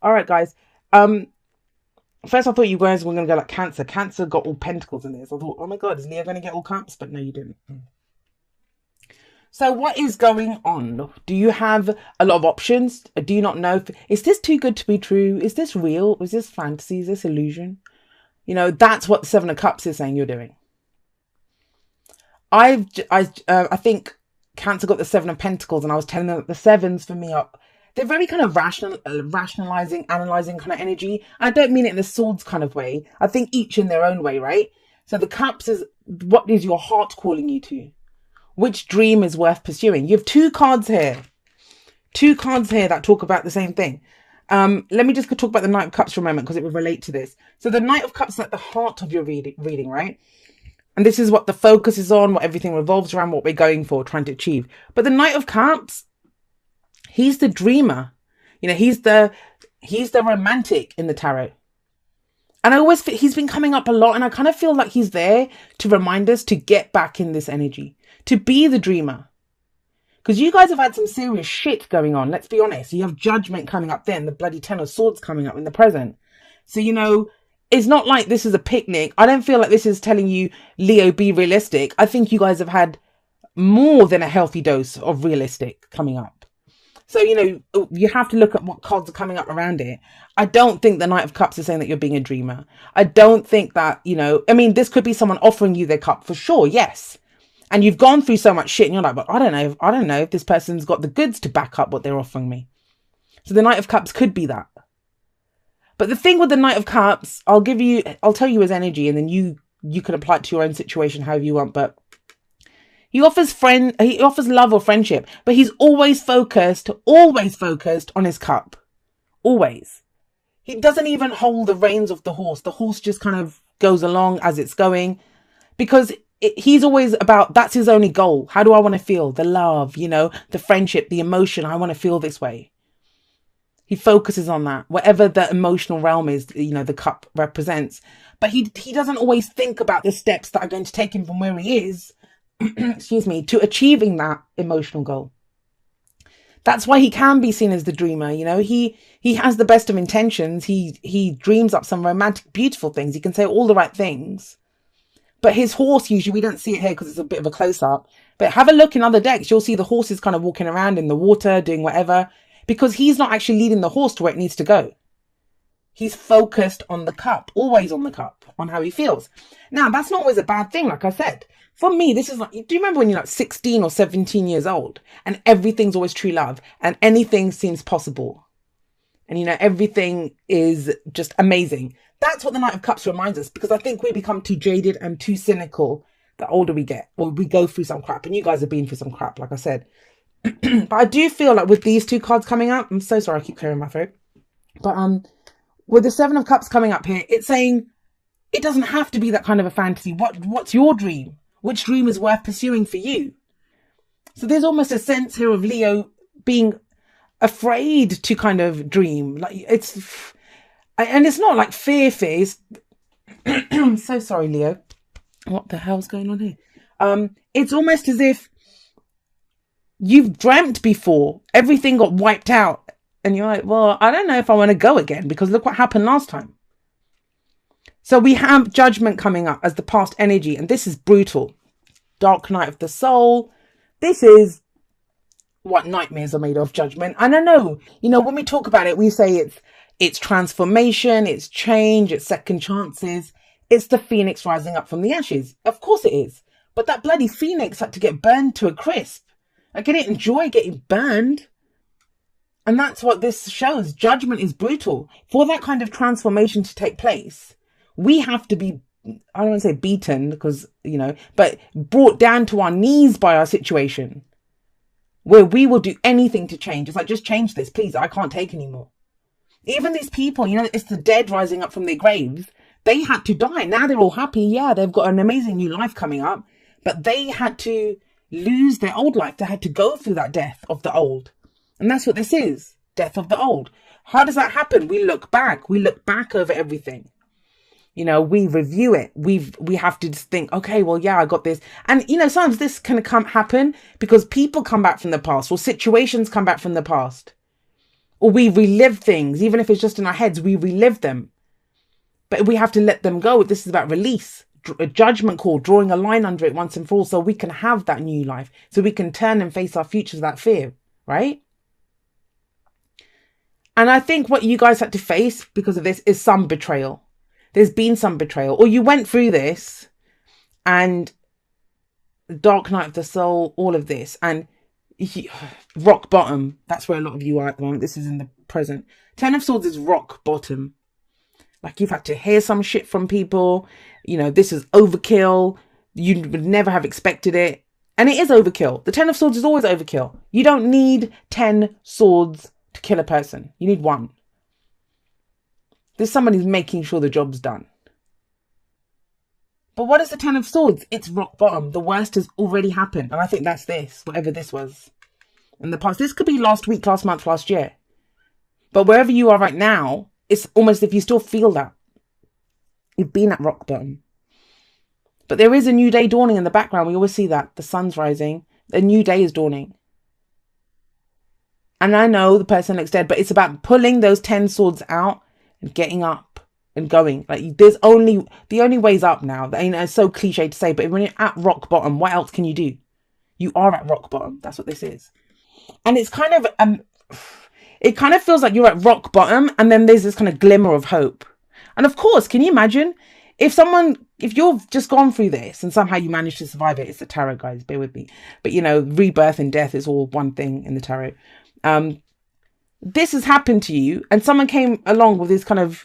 All right, guys. Um, First I thought you guys were gonna go like Cancer. Cancer got all pentacles in this. I thought, oh my god, is Leo gonna get all cups? But no, you didn't. So what is going on? Do you have a lot of options? Do you not know? Is this too good to be true? Is this real? Is this fantasy? Is this illusion? That's what the Seven of Cups is saying you're doing. I think Cancer got the Seven of Pentacles, and I was telling them that the sevens for me are they're very kind of rationalizing, analyzing kind of energy. I don't mean it in a swords kind of way. I think each in their own way, right? So the Cups is what is your heart calling you to? Which dream is worth pursuing? You have two cards here that talk about the same thing. Let me just talk about the Knight of Cups for a moment because it will relate to this. So the Knight of Cups is at the heart of your reading, right? And this is what the focus is on, what everything revolves around, what we're going for, trying to achieve. But the Knight of Cups, he's the dreamer. He's the romantic in the tarot. And he's been coming up a lot, and I kind of feel like he's there to remind us to get back in this energy, to be the dreamer. Because you guys have had some serious shit going on, let's be honest. You have Judgment coming up then, the bloody Ten of Swords coming up in the present. So, it's not like this is a picnic. I don't feel like this is telling you, Leo, be realistic. I think you guys have had more than a healthy dose of realistic coming up. So, you have to look at what cards are coming up around it. I don't think the Knight of Cups is saying that you're being a dreamer. I don't think that, this could be someone offering you their cup for sure. Yes. And you've gone through so much shit and you're like, but I don't know if this person's got the goods to back up what they're offering me. So the Knight of Cups could be that. But the thing with the Knight of Cups, I'll tell you his energy, and then you can apply it to your own situation however you want. But he offers love or friendship, but he's always focused on his cup. Always. He doesn't even hold the reins of the horse. The horse just kind of goes along as it's going, because he's always about, that's his only goal. How do I want to feel? The love, the friendship, the emotion. I want to feel this way. He focuses on that, whatever the emotional realm is, the cup represents. But he doesn't always think about the steps that are going to take him from where he is, excuse me, to achieving that emotional goal. That's why he can be seen as the dreamer. He has the best of intentions. He dreams up some romantic, beautiful things. He can say all the right things. But his horse, usually, we don't see it here because it's a bit of a close-up. But have a look in other decks. You'll see the horse is kind of walking around in the water, doing whatever, because he's not actually leading the horse to where it needs to go. He's focused on the cup, always on the cup, on how he feels. Now, that's not always a bad thing, like I said. For me, this is like, do you remember when you're like 16 or 17 years old and everything's always true love and anything seems possible? And, everything is just amazing. That's what the Knight of Cups reminds us, because I think we become too jaded and too cynical the older we get, or we go through some crap. And you guys have been through some crap, like I said. But I do feel like with these two cards coming up, I'm so sorry I keep clearing my throat. But with the Seven of Cups coming up here, it's saying it doesn't have to be that kind of a fantasy. What's your dream? Which dream is worth pursuing for you? So there's almost a sense here of Leo being afraid to kind of dream. Like it's not like fear. I'm so sorry, Leo. What the hell's going on here? It's almost as if you've dreamt before, everything got wiped out, and you're like, well, I don't know if I want to go again, because look what happened last time. So we have Judgment coming up as the past energy, and this is brutal. Dark night of the soul. This is what nightmares are made of, Judgment. And I know, when we talk about it, we say it's transformation, it's change, it's second chances. It's the phoenix rising up from the ashes. Of course it is. But that bloody phoenix had to get burned to a crisp. I didn't enjoy getting burned. And that's what this shows. Judgment is brutal. For that kind of transformation to take place, we have to be, I don't want to say beaten, because, but brought down to our knees by our situation, where we will do anything to change. It's like, just change this, please. I can't take anymore. Even these people, it's the dead rising up from their graves. They had to die. Now they're all happy. Yeah, they've got an amazing new life coming up. But they had to lose their old life. They had to go through that death of the old. And that's what this is. Death of the old. How does that happen? We look back. We look back over everything. We review it. We have to just think, okay, well, yeah, I got this. And, sometimes this can happen because people come back from the past, or situations come back from the past. Or we relive things, even if it's just in our heads, we relive them. But we have to let them go. This is about release, a judgment call, drawing a line under it once and for all, so we can have that new life, so we can turn and face our futures without fear, right? And I think what you guys had to face because of this is some betrayal. There's been some betrayal, or you went through this and dark night of the soul, all of this, and rock bottom. That's where a lot of you are at the moment. This is in the present. Ten of Swords is rock bottom. Like, you've had to hear some shit from people. You know, this is overkill. You would never have expected it. And it is overkill. The Ten of Swords is always overkill. You don't need 10 swords to kill a person. You need one. There's someone who's making sure the job's done. But what is the Ten of Swords? It's rock bottom. The worst has already happened. And I think that's this, whatever this was in the past. This could be last week, last month, last year. But wherever you are right now, it's almost if you still feel that. You've been at rock bottom. But there is a new day dawning in the background. We always see that. The sun's rising. A new day is dawning. And I know the person looks dead, but it's about pulling those 10 swords out and getting up and going. Like, the only way's up now. You know, it's so cliche to say, but when you're at rock bottom, what else can you do? You are at rock bottom. That's what this is. And it's kind of, it kind of feels like you're at rock bottom, and then there's this kind of glimmer of hope. And of course, can you imagine if you've just gone through this and somehow you manage to survive it? It's the tarot, guys, bear with me. But you know, rebirth and death is all one thing in the tarot. This has happened to you, and someone came along with this kind of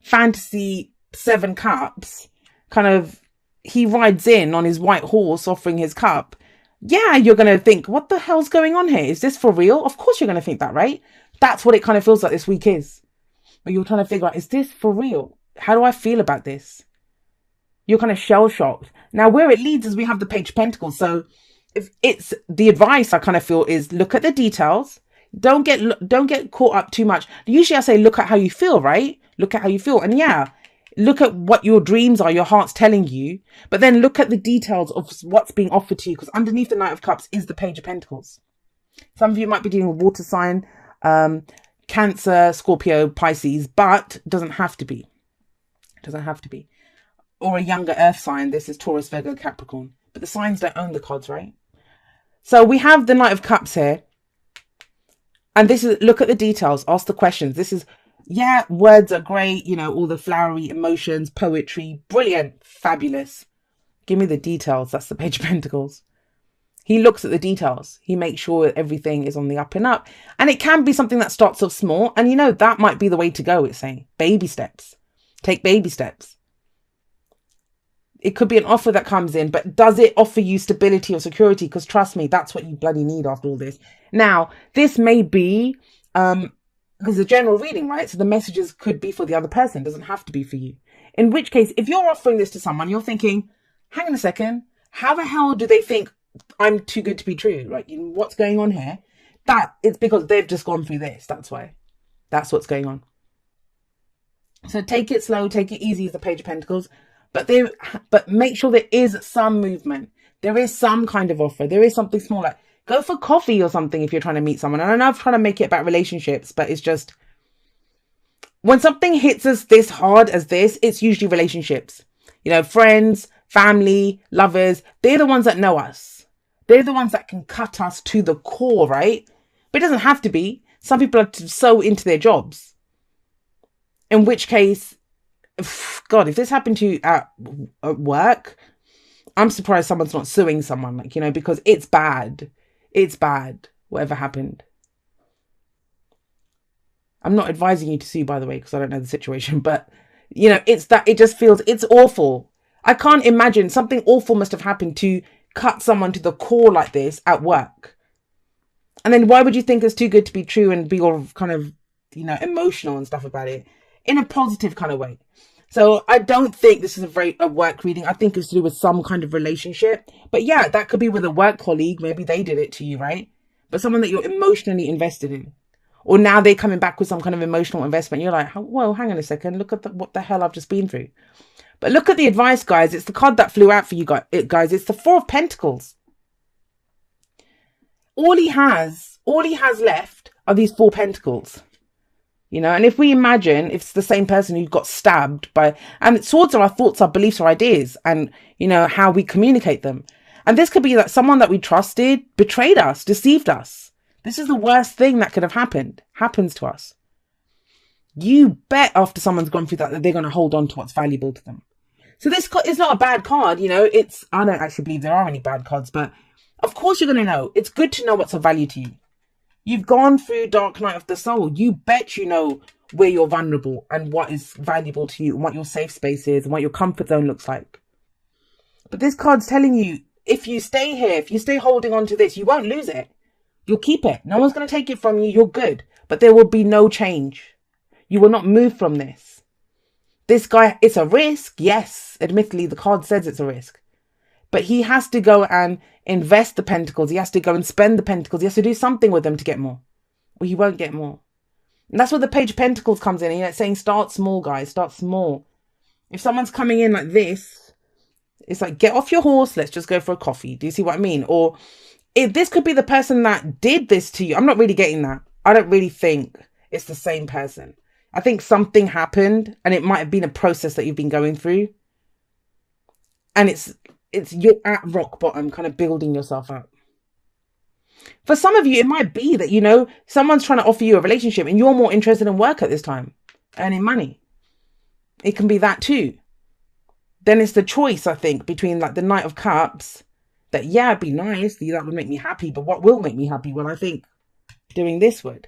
fantasy 7 cups, kind of, he rides in on his white horse offering his cup. Yeah, you're going to think, what the hell's going on here? Is this for real? Of course you're going to think that, right? That's what it kind of feels like this week is. Where you're trying to figure out, is this for real? How do I feel about this? You're kind of shell-shocked. Now, where it leads is we have the Page of Pentacles. So if it's the advice I kind of feel is look at the details. Don't get caught up too much. Usually I say look at how you feel, right? Look at how you feel. And yeah, look at what your dreams are, your heart's telling you. But then look at the details of what's being offered to you. Because underneath the Knight of Cups is the Page of Pentacles. Some of you might be dealing with water sign, Cancer, Scorpio, Pisces, but it doesn't have to be. It doesn't have to be. Or a younger earth sign. This is Taurus, Virgo, Capricorn. But the signs don't own the cards, right? So we have the Knight of Cups here. And this is, look at the details, ask the questions. This is, yeah, words are great, you know, all the flowery emotions, poetry, brilliant, fabulous. Give me the details. That's the Page of Pentacles. He looks at the details. He makes sure everything is on the up and up. And it can be something that starts off small. And, you know, that might be the way to go, it's saying. Baby steps. Take baby steps. It could be an offer that comes in, but does it offer you stability or security? Because trust me, that's what you bloody need after all this. Now, this may be, because a general reading, right? So the messages could be for the other person. It doesn't have to be for you. In which case, if you're offering this to someone, you're thinking, hang on a second, how the hell do they think I'm too good to be true? Like, you know, what's going on here? It's because they've just gone through this. That's why. That's what's going on. So take it slow, take it easy as the Page of Pentacles. But make sure there is some movement. There is some kind of offer. There is something small. Like, go for coffee or something if you're trying to meet someone. And I know I'm trying to make it about relationships, but it's just, when something hits us this hard as this, it's usually relationships. You know, friends, family, lovers. They're the ones that know us. They're the ones that can cut us to the core, right? But it doesn't have to be. Some people are so into their jobs. In which case, God, if this happened to you at work, I'm surprised someone's not suing someone, like, you know, because it's bad. It's bad, whatever happened. I'm not advising you to sue, by the way, because I don't know the situation, but, you know, it's that, it just feels, it's awful. I can't imagine something awful must have happened to cut someone to the core like this at work. And then why would you think it's too good to be true and be all kind of, you know, emotional and stuff about it in a positive kind of way? So I don't think this is a work reading. I think it's to do with some kind of relationship. But yeah, that could be with a work colleague. Maybe they did it to you, right? But someone that you're emotionally invested in. Or now they're coming back with some kind of emotional investment. You're like, whoa, hang on a second. Look at what the hell I've just been through. But look at the advice, guys. It's the card that flew out for you guys. It's the Four of Pentacles. All he has left are these Four Pentacles. You know, and if we imagine if it's the same person who got stabbed by, and swords are our thoughts, our beliefs, our ideas, and, you know, how we communicate them. And this could be that someone that we trusted betrayed us, deceived us. This is the worst thing that could have happens to us. You bet after someone's gone through that they're going to hold on to what's valuable to them. So this is not a bad card, you know, I don't actually believe there are any bad cards, but of course you're going to know. It's good to know what's of value to you. You've gone through Dark Night of the Soul. You bet you know where you're vulnerable and what is valuable to you and what your safe space is and what your comfort zone looks like. But this card's telling you, if you stay here, if you stay holding on to this, you won't lose it. You'll keep it. No one's going to take it from you. You're good. But there will be no change. You will not move from this. This guy, it's a risk. Yes, admittedly, the card says it's a risk. But he has to go and invest the pentacles. He has to go and spend the pentacles. He has to do something with them to get more. Or he won't get more. And that's where the Page of Pentacles comes in. You know, it's saying start small, guys. Start small. If someone's coming in like this, it's like, get off your horse. Let's just go for a coffee. Do you see what I mean? Or this could be the person that did this to you. I'm not really getting that. I don't really think it's the same person. I think something happened and it might have been a process that you've been going through. And you're at rock bottom, kind of building yourself up. For some of you, it might be that, you know, someone's trying to offer you a relationship and you're more interested in work at this time, earning money. It can be that too. Then it's the choice, I think, between like the Knight of Cups, that, yeah, it'd be nice, that would make me happy, but what will make me happy? Well, I think doing this would.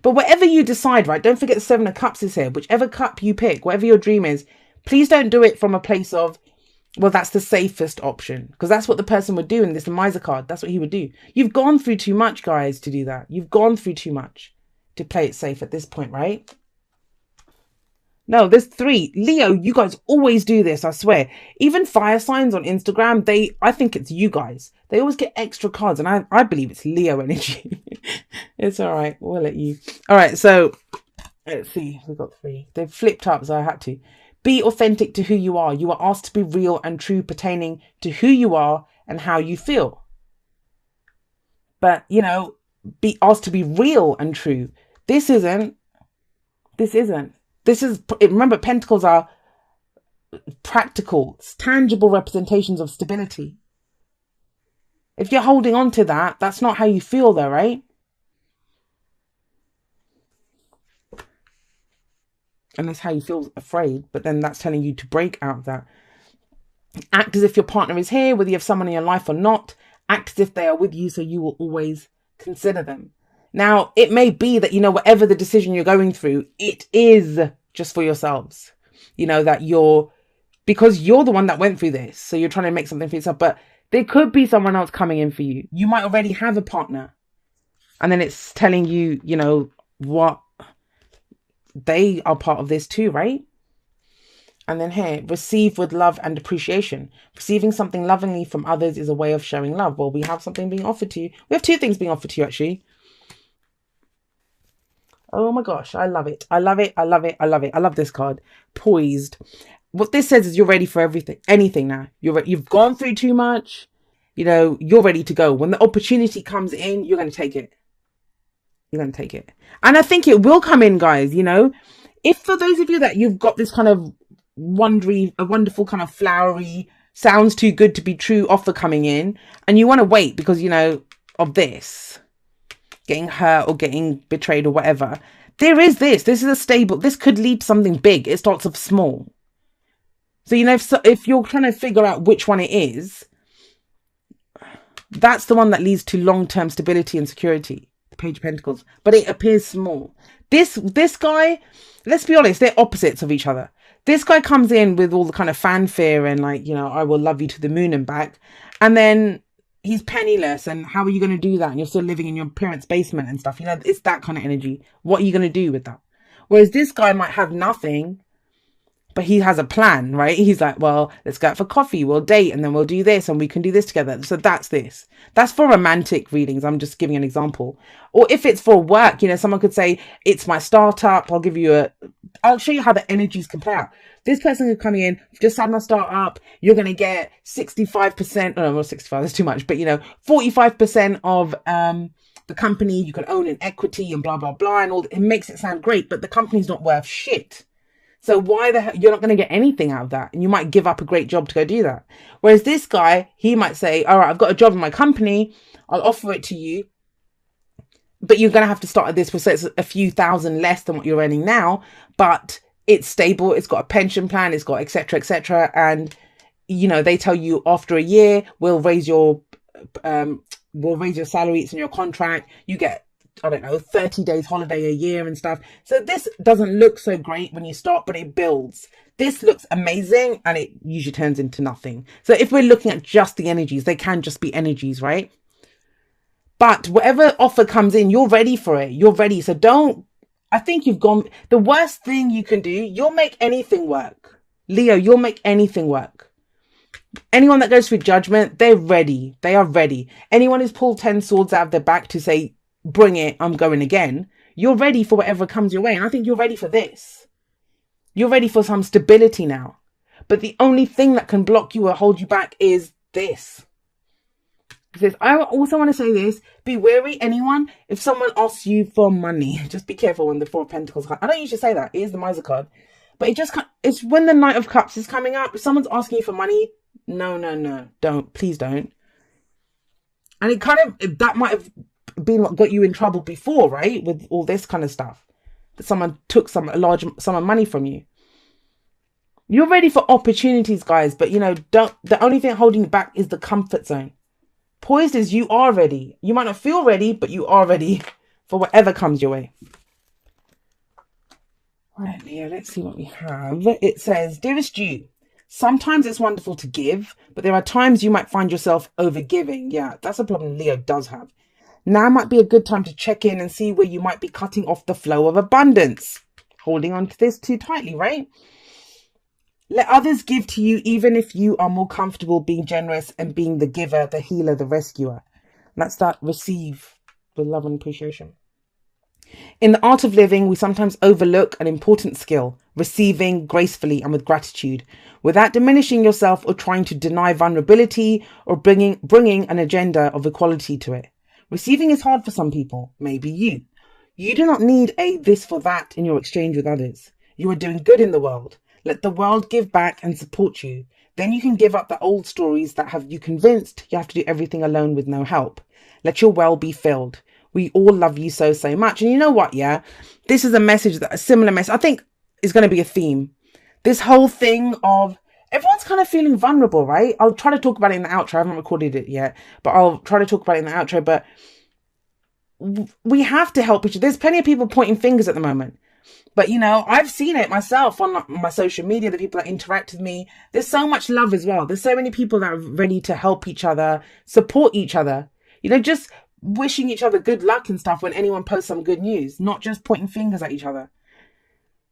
But whatever you decide, right, don't forget the Seven of Cups is here. Whichever cup you pick, whatever your dream is, please don't do it from a place of, well, that's the safest option, because that's what the person would do in this Miser card. That's what he would do. You've gone through too much, guys, to do that. You've gone through too much to play it safe at this point, right? No, there's 3. Leo, you guys always do this, I swear. Even fire signs on Instagram, I think it's you guys. They always get extra cards, and I believe it's Leo energy. It's all right. We'll let you. All right, so let's see. We've got 3. They've flipped up, so I had to. Be authentic to who you are. You are asked to be real and true pertaining to who you are and how you feel. But, you know, be asked to be real and true. This isn't. Remember, pentacles are practical, tangible representations of stability. If you're holding on to that, that's not how you feel though, right? And that's how you feel afraid, but then that's telling you to break out of that. Act as if your partner is here, whether you have someone in your life or not. Act as if they are with you, so you will always consider them. Now, it may be that, you know, whatever the decision you're going through, it is just for yourselves. You know, that because you're the one that went through this, so you're trying to make something for yourself, but there could be someone else coming in for you. You might already have a partner. And then it's telling you, you know, what they are part of this too, right? And then here, receive with love and appreciation. Receiving something lovingly from others is a way of showing love. Well, we have something being offered to you. We have 2 things being offered to you, actually. Oh my gosh, I love it. I love it. I love it. I love it. I love this card. Poised. What this says is you're ready for anything now. You've gone through too much. You know, you're ready to go. When the opportunity comes in, you're going to take it. You're going to take it. And I think it will come in, guys, you know. If for those of you that you've got this kind of a wonderful kind of flowery, sounds too good to be true offer coming in, and you want to wait because, you know, of this, getting hurt or getting betrayed or whatever, there is this. This is a stable. This could lead to something big. It starts off small. So, you know, if you're trying to figure out which one it is, that's the one that leads to long-term stability and security. The Page of Pentacles. But it appears small. This guy, let's be honest, they're opposites of each other. This guy comes in with all the kind of fanfare and like, you know, I will love you to the moon and back. And then he's penniless, and how are you going to do that? And you're still living in your parents' basement and stuff. You know, it's that kind of energy. What are you going to do with that? Whereas this guy might have nothing, but he has a plan, right? He's like, well, let's go out for coffee. We'll date and then we'll do this and we can do this together. So that's this. That's for romantic readings. I'm just giving an example. Or if it's for work, you know, someone could say, it's my startup. I'll show you how the energies can play out. This person is coming in, just had my startup. You're going to get 65%. Oh, no, not 65. That's too much. But, you know, 45% of the the company, you can own an equity and blah, blah, blah. And all it makes it sound great, but the company's not worth shit. So why the hell, you're not going to get anything out of that. And you might give up a great job to go do that. Whereas this guy, he might say, all right, I've got a job in my company. I'll offer it to you, but you're going to have to start at this. So it's a few thousand less than what you're earning now, but it's stable. It's got a pension plan. It's got et cetera, et cetera. And, you know, they tell you after a year, we'll raise your salary. It's in your contract. You get, I don't know, 30 days holiday a year and stuff. So this doesn't look so great when you start, but it builds. This looks amazing and it usually turns into nothing. So if we're looking at just the energies, they can just be energies, right? But whatever offer comes in, you're ready for it. You're ready. So I think you've gone, the worst thing you can do, you'll make anything work. Leo, you'll make anything work. Anyone that goes through judgment, they're ready. They are ready. Anyone who's pulled 10 swords out of their back to say, bring it, I'm going again. You're ready for whatever comes your way. And I think you're ready for this. You're ready for some stability now. But the only thing that can block you or hold you back is this. Because I also want to say this, be wary, anyone, if someone asks you for money, just be careful when the Four of Pentacles card. I don't usually say that, it is the Miser card. But it's when the Knight of Cups is coming up, if someone's asking you for money, no, don't, please don't. And that might have been what got you in trouble before, right? With all this kind of stuff. That someone took a large sum of money from you. You're ready for opportunities, guys, but the only thing holding you back is the comfort zone. Poised is you are ready. You might not feel ready, but you are ready for whatever comes your way. Right, Leo, let's see what we have. It says, dearest you, sometimes it's wonderful to give, but there are times you might find yourself overgiving. Yeah, that's a problem Leo does have. Now might be a good time to check in and see where you might be cutting off the flow of abundance. Holding on to this too tightly, right? Let others give to you even if you are more comfortable being generous and being the giver, the healer, the rescuer. And that's that receive with love and appreciation. In the art of living, we sometimes overlook an important skill, receiving gracefully and with gratitude, without diminishing yourself or trying to deny vulnerability or bringing an agenda of equality to it. Receiving is hard for some people, maybe you. You do not need a this for that in your exchange with others. You are doing good in the world. Let the world give back and support you. Then you can give up the old stories that have you convinced you have to do everything alone with no help. Let your well be filled. We all love you so, so much. And you know what, yeah? This is a similar message, I think, is going to be a theme. This whole thing of everyone's kind of feeling vulnerable, right? I'll try to talk about it in the outro. I haven't recorded it yet, but I'll try to talk about it in the outro. But we have to help each other. There's plenty of people pointing fingers at the moment. But, I've seen it myself on my social media, the people that interact with me. There's so much love as well. There's so many people that are ready to help each other, support each other, just wishing each other good luck and stuff when anyone posts some good news, not just pointing fingers at each other.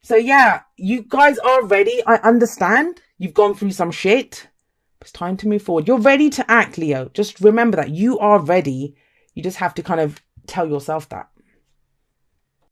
So, yeah, you guys are ready. I understand you've gone through some shit. It's time to move forward. You're ready to act, Leo. Just remember that you are ready. You just have to kind of tell yourself that.